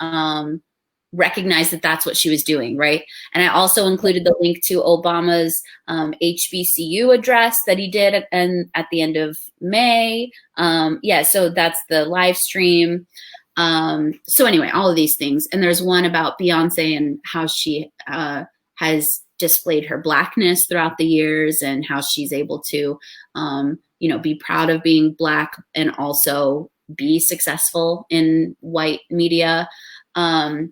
recognize that that's what she was doing, right? And I also included the link to Obama's HBCU address that he did at the end of May. So that's the live stream. So anyway, all of these things. And there's one about Beyonce and how she has displayed her Blackness throughout the years and how she's able to, be proud of being Black and also be successful in white media. And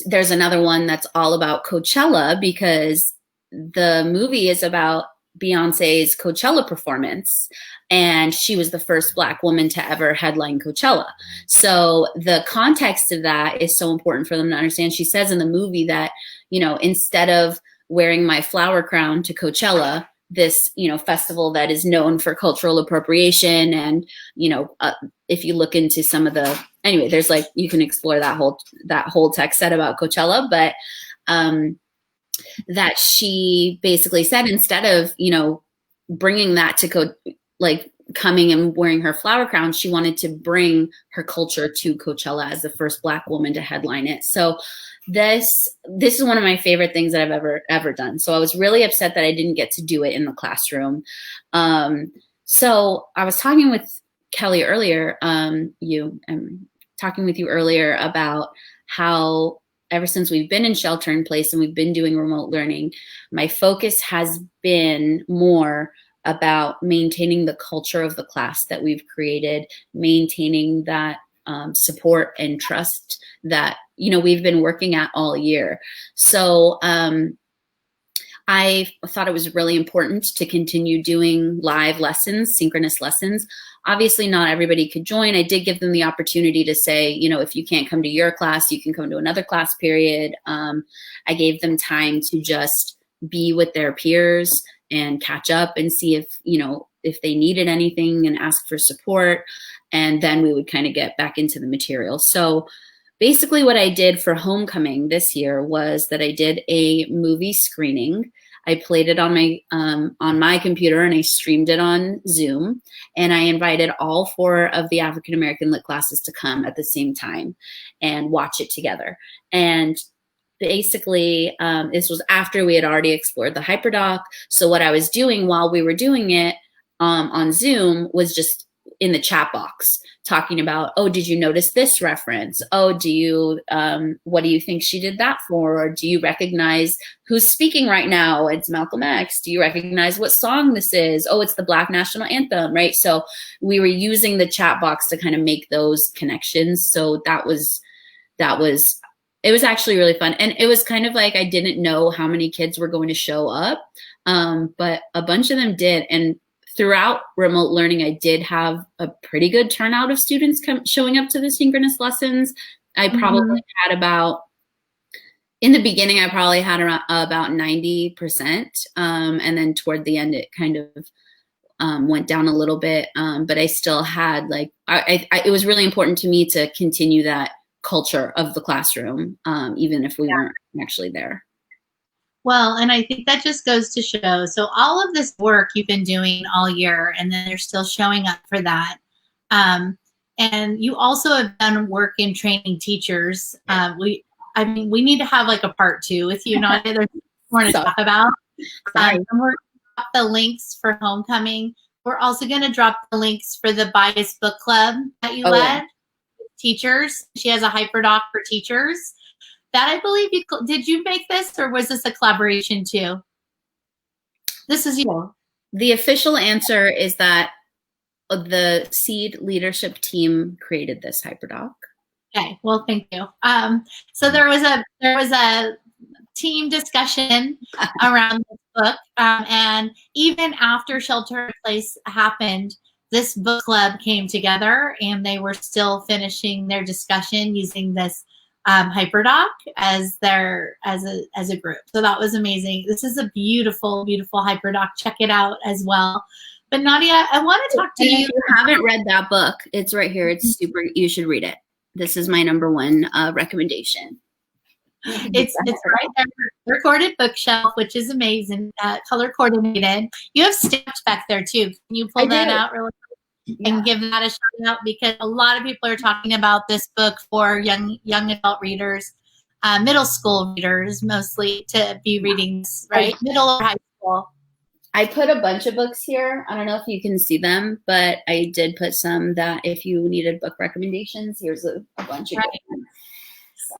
there's another one that's all about Coachella, because the movie is about Beyonce's Coachella performance, and she was the first Black woman to ever headline Coachella. So the context of that is so important for them to understand. She says in the movie that, instead of wearing my flower crown to Coachella, this, festival that is known for cultural appropriation, and, if you look into some of the, anyway, there's you can explore that whole text set about Coachella, but that she basically said, instead of, bringing that to coming and wearing her flower crown, she wanted to bring her culture to Coachella as the first Black woman to headline it. So this is one of my favorite things that I've ever done. So I was really upset that I didn't get to do it in the classroom. So I was talking with Kelly earlier, talking with you earlier about how ever since we've been in shelter in place and we've been doing remote learning, my focus has been more about maintaining the culture of the class that we've created, maintaining that support and trust that, we've been working at all year. So I thought it was really important to continue doing live lessons, synchronous lessons. Obviously, not everybody could join. I did give them the opportunity to say, if you can't come to your class, you can come to another class period. I gave them time to just be with their peers and catch up and see if they needed anything and ask for support. And then we would kind of get back into the material. So basically what I did for homecoming this year was that I did a movie screening. I played it on my computer and I streamed it on Zoom, and I invited all 4 of the African American lit classes to come at the same time and watch it together. And basically, this was after we had already explored the HyperDoc. So what I was doing while we were doing it on Zoom was just in the chat box talking about, oh, did you notice this reference? Oh, what do you think she did that for? Or do you recognize who's speaking right now? It's Malcolm X. Do you recognize what song this is? Oh, it's the Black National Anthem, right? So we were using the chat box to kind of make those connections. So it was actually really fun. And it was kind of like, I didn't know how many kids were going to show up, but a bunch of them did. And throughout remote learning, I did have a pretty good turnout of students showing up to the synchronous lessons. I probably had in the beginning, I probably had around about 90%. And then toward the end, it kind of went down a little bit. But I still had it was really important to me to continue that culture of the classroom, even if we weren't actually there. Well, and I think that just goes to show, so all of this work you've been doing all year, and then they're still showing up for that. And you also have done work in training teachers. We need to have a part 2 with you, Nadia. There's more to talk about. And we're going to drop the links for homecoming. We're also going to drop the links for the Bias Book Club that you led. Teachers. She has a HyperDoc for teachers. That I believe did you make this, or was this a collaboration too? This is you. The official answer is that the SEED leadership team created this HyperDoc. Okay, well, thank you. So there was a team discussion around this book, and even after shelter in place happened, this book club came together, and they were still finishing their discussion using this HyperDoc as a group. So that was amazing. This is a beautiful, beautiful HyperDoc. Check it out as well. But Nadia, I want to talk to you. If you haven't read that book, it's right here. It's super. You should read it. This is my number 1 recommendation. It's right there, recorded bookshelf, which is amazing. Color coordinated. You have stamps back there too. Can you pull that out really quick? and give that a shout out, because a lot of people are talking about this book for young adult readers, middle school readers mostly, to be reading this, right? Middle or high school. I put a bunch of books here. I don't know if you can see them, but I did put some that if you needed book recommendations, here's a bunch of them.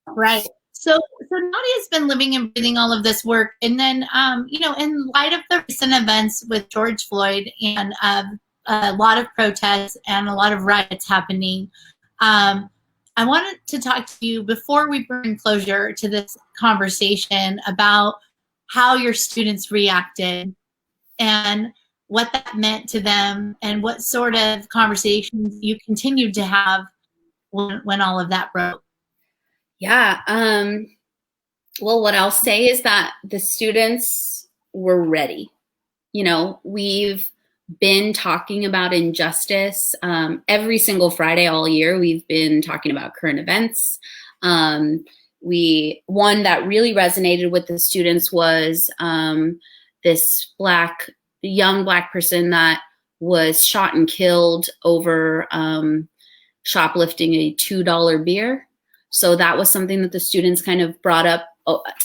Right. So Nadia's been living and breathing all of this work. And then, in light of the recent events with George Floyd and a lot of protests and a lot of riots happening, I wanted to talk to you before we bring closure to this conversation about how your students reacted and what that meant to them, and what sort of conversations you continued to have when all of that broke. Yeah. Well, what I'll say is that the students were ready. We've been talking about injustice every single Friday all year. We've been talking about current events. One that really resonated with the students was this young black person that was shot and killed over shoplifting a $2 beer. So that was something that the students kind of brought up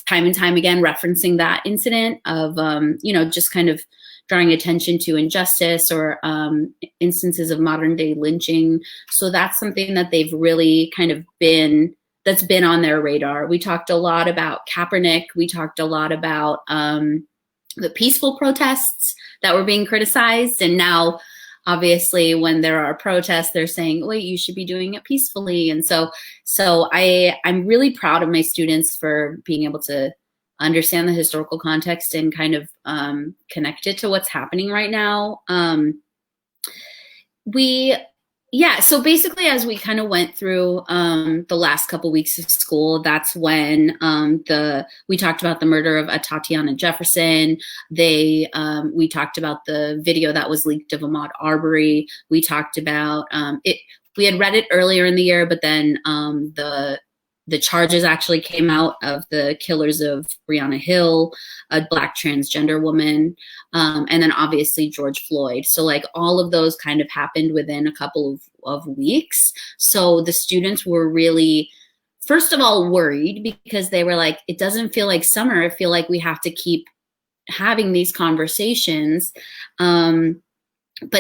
time and time again, referencing that incident of, just kind of drawing attention to injustice or instances of modern day lynching. So that's something that they've really kind of that's been on their radar. We talked a lot about Kaepernick. We talked a lot about the peaceful protests that were being criticized. And now, obviously, when there are protests, they're saying, wait, you should be doing it peacefully. And so I'm really proud of my students for being able to understand the historical context and kind of connect it to what's happening right now. So basically, as we kind of went through the last couple weeks of school, that's when we talked about the murder of Tatiana Jefferson. We talked about the video that was leaked of Ahmaud Arbery. We talked about it. We had read it earlier in the year, but then the charges actually came out of the killers of Breonna Hill, a Black transgender woman, and then obviously George Floyd. So like all of those kind of happened within a couple of weeks. So the students were really, first of all, worried because they were like, it doesn't feel like summer. I feel like we have to keep having these conversations. But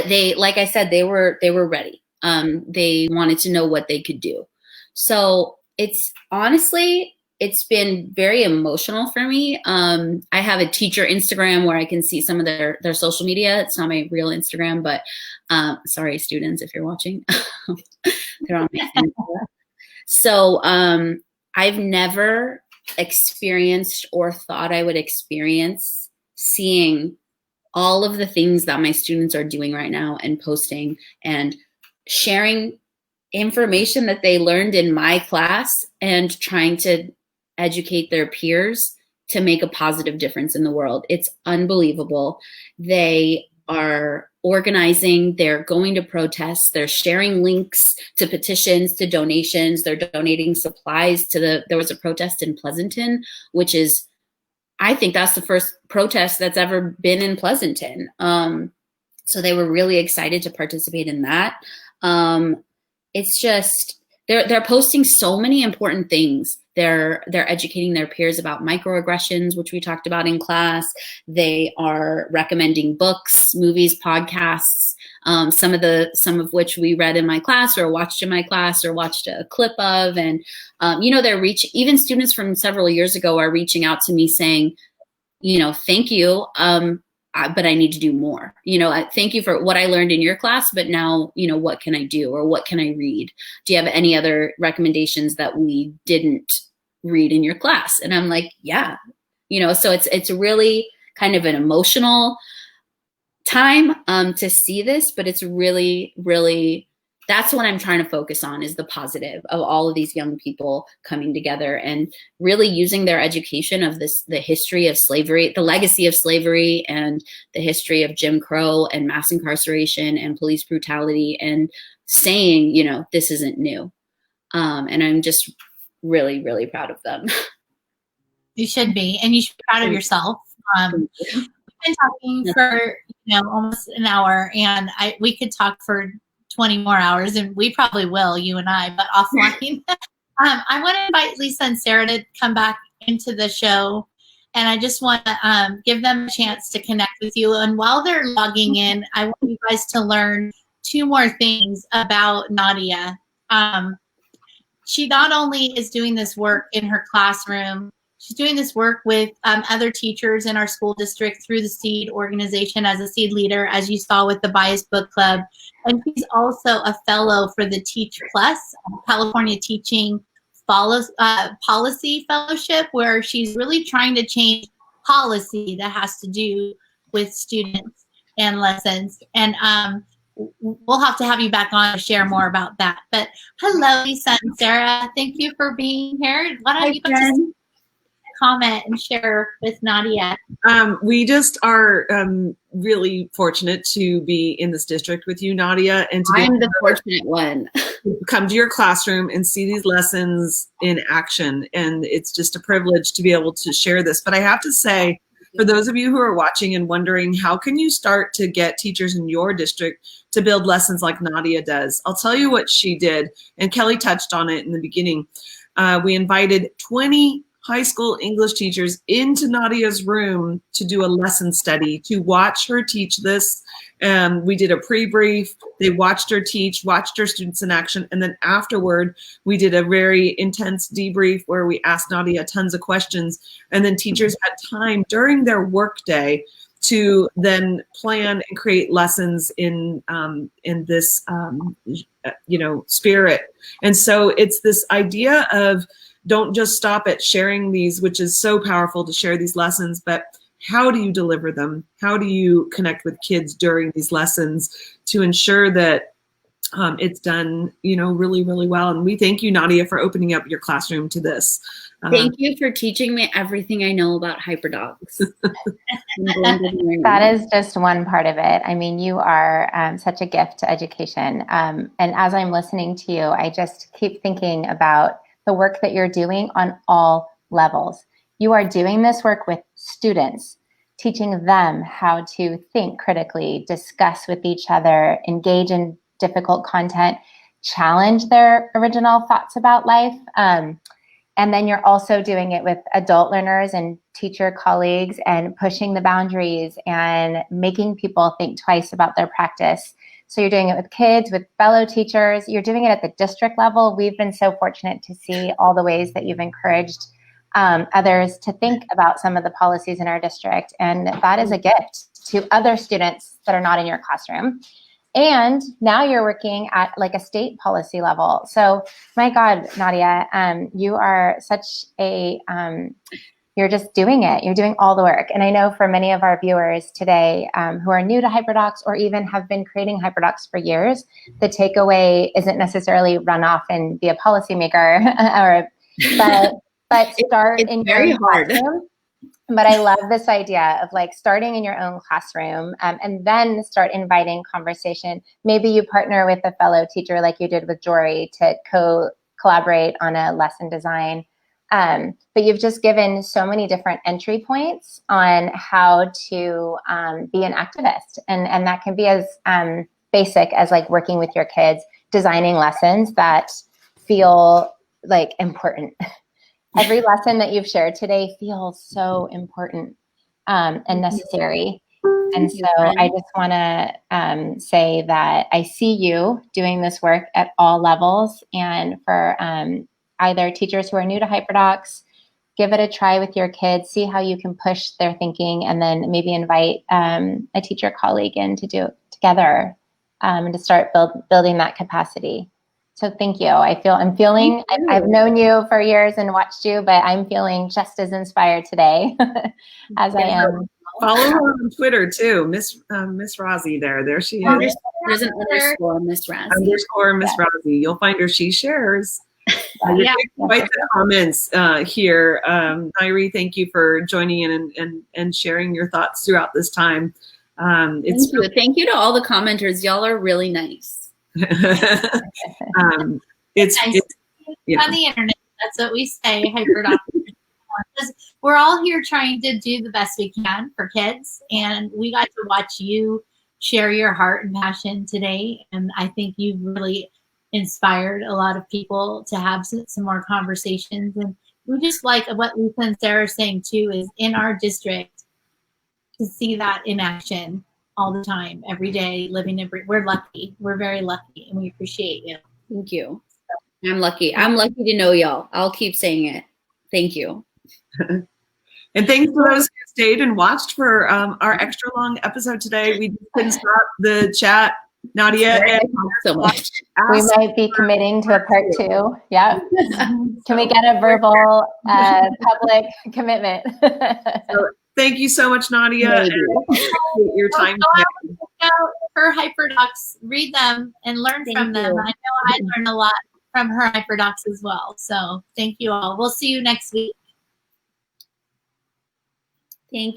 they, like I said, they were ready. They wanted to know what they could do. So it's been very emotional for me. I have a teacher Instagram where I can see some of their social media. It's not my real Instagram, but sorry, students, if you're watching. They're on my Instagram. So I've never experienced or thought I would experience seeing all of the things that my students are doing right now and posting and sharing information that they learned in my class and trying to educate their peers to make a positive difference in the world. It's unbelievable. They are organizing, they're going to protests, they're sharing links to petitions, to donations, they're donating supplies to there was a protest in Pleasanton, which is, I think that's the first protest that's ever been in Pleasanton. So they were really excited to participate in that. It's just, they're posting so many important things. They're educating their peers about microaggressions, which we talked about in class. They are recommending books, movies, podcasts, some of which we read in my class or watched in my class or watched a clip of. And, even students from several years ago are reaching out to me saying, thank you. But I need to do more. Thank you for what I learned in your class, but now, what can I do or what can I read? Do you have any other recommendations that we didn't read in your class? And I'm like, yeah, so it's really kind of an emotional time to see this, but it's really, really, that's what I'm trying to focus on, is the positive of all of these young people coming together and really using their education of the history of slavery, the legacy of slavery, and the history of Jim Crow and mass incarceration and police brutality, and saying, this isn't new. And I'm just really, really proud of them. You should be, and you should be proud of yourself. We've been talking for almost an hour, and we could talk for 20 more hours, and we probably will, you and I, but offline. I want to invite Lisa and Sarah to come back into the show, and I just want to give them a chance to connect with you. And while they're logging in, I want you guys to learn 2 more things about Nadia. She not only is doing this work in her classroom, she's doing this work with other teachers in our school district through the SEED organization as a SEED leader, as you saw with the Bias Book Club. And she's also a fellow for the Teach Plus, California Teaching Policy Fellowship, where she's really trying to change policy that has to do with students and lessons. And we'll have to have you back on to share more about that. But hello, Lisa and Sarah. Thank you for being here. Why don't you just comment and share with Nadia? We just are really fortunate to be in this district with you, Nadia, and to I'm the fortunate one. Come to your classroom and see these lessons in action. And it's just a privilege to be able to share this. But I have to say, for those of you who are watching and wondering, how can you start to get teachers in your district to build lessons like Nadia does? I'll tell you what she did, and Kelly touched on it in the beginning. We invited 20 high school English teachers into Nadia's room to do a lesson study, to watch her teach this. We did a pre-brief. They watched her teach, watched her students in action. And then afterward, we did a very intense debrief where we asked Nadia tons of questions. And then teachers had time during their workday to then plan and create lessons in this, spirit. And so it's this idea of, don't just stop at sharing these, which is so powerful to share these lessons, but how do you deliver them? How do you connect with kids during these lessons to ensure that it's done, really, really well? And we thank you, Nadia, for opening up your classroom to this. Thank you for teaching me everything I know about HyperDocs. That is just one part of it. I mean, you are such a gift to education. And as I'm listening to you, I just keep thinking about the work that you're doing on all levels. You are doing this work with students, teaching them how to think critically, discuss with each other, engage in difficult content, challenge their original thoughts about life. And then you're also doing it with adult learners and teacher colleagues and pushing the boundaries and making people think twice about their practice. So you're doing it with kids, with fellow teachers. You're doing it at the district level. We've been so fortunate to see all the ways that you've encouraged others to think about some of the policies in our district. And that is a gift to other students that are not in your classroom. And now you're working at like a state policy level. So my God, Nadia, you are such a, you're just doing it. You're doing all the work. And I know for many of our viewers today who are new to HyperDocs or even have been creating HyperDocs for years, the takeaway isn't necessarily run off and be a policymaker, but start in very your hard. classroom. But I love this idea of like starting in your own classroom and then start inviting conversation. Maybe you partner with a fellow teacher like you did with Jory to collaborate on a lesson design. But you've just given so many different entry points on how to be an activist. And that can be as basic as like working with your kids, designing lessons that feel like important. Every lesson that you've shared today feels so important and necessary. And so I just want to say that I see you doing this work at all levels. And for either teachers who are new to HyperDocs, give it a try with your kids, see how you can push their thinking, and then maybe invite a teacher colleague in to do it together and to start building that capacity. So thank you. I've known you for years and watched you, but I'm feeling just as inspired today as I am. Follow her on Twitter too, Miss Razi there she is. There's an underscore Miss Razi. Underscore Miss Razi. You'll find her. She shares. Quite the comments here. Nairi, thank you for joining in and sharing your thoughts throughohout this time. Thank you to all the commenters. Y'all are really nice. It's on the internet. That's what we say, HyperDoc. We're all here trying to do the best we can for kids, and we got to watch you share your heart and passion today. And I think you've really inspired a lot of people to have some more conversations. And we just like what Lisa and Sarah are saying too, is in our district to see that in action all the time, every day, living we're lucky. We're very lucky, and we appreciate you. Thank you. I'm lucky. I'm lucky to know y'all. I'll keep saying it. Thank you. And thanks to those who stayed and watched for our extra long episode today. We couldn't stop the chat, Nadia. And so much. We might be committing to a part 2. Yeah. Can we get a verbal public commitment? So, thank you so much, Nadia. And appreciate your time. Her HyperDocs, read them and learn from them. I know I learned a lot from her HyperDocs as well. So thank you all. We'll see you next week. Thank you.